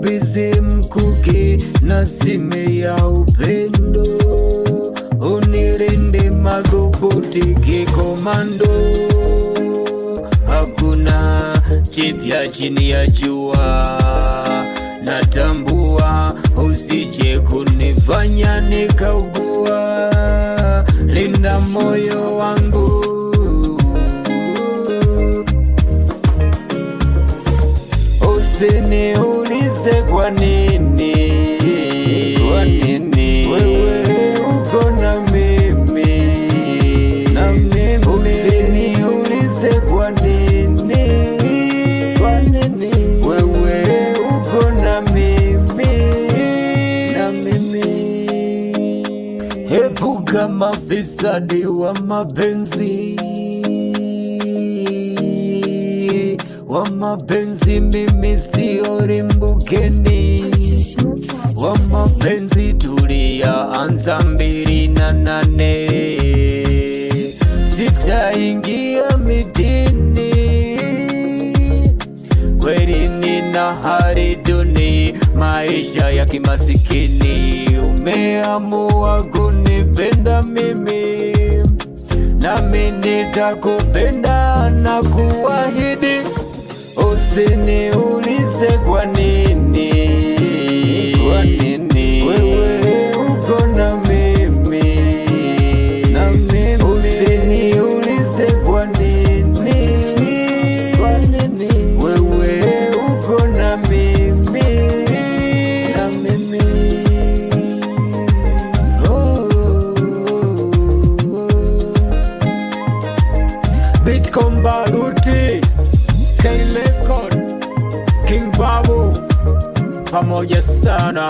nikukabidhi mkuki na sime ya upendo, unirinde madhubuti kikomando. Hakuna jipya chini ya jua, natambua usije kunifanya nikaugua. Linda moyo wangu, usiniulize kwa nini, wewe uko na mimi, usiniulize kwa nini, wewe uko na mimi. Epuka mafisadi wa mapenzi, mimi sio limbukeni wa mapenzi. Tulianza 2008, sitaingia mitini, kweli nina hali duni, maisha ya kimasikini. Umeamua kunipenda mimi, nami nitakupenda na kuahidi, usiniulize kwa nini, wewe uko na mimi, usiniulize kwa nini, wewe uko na mimi, Bitcom Baruti, K-Record, King Babu, pamoja sana.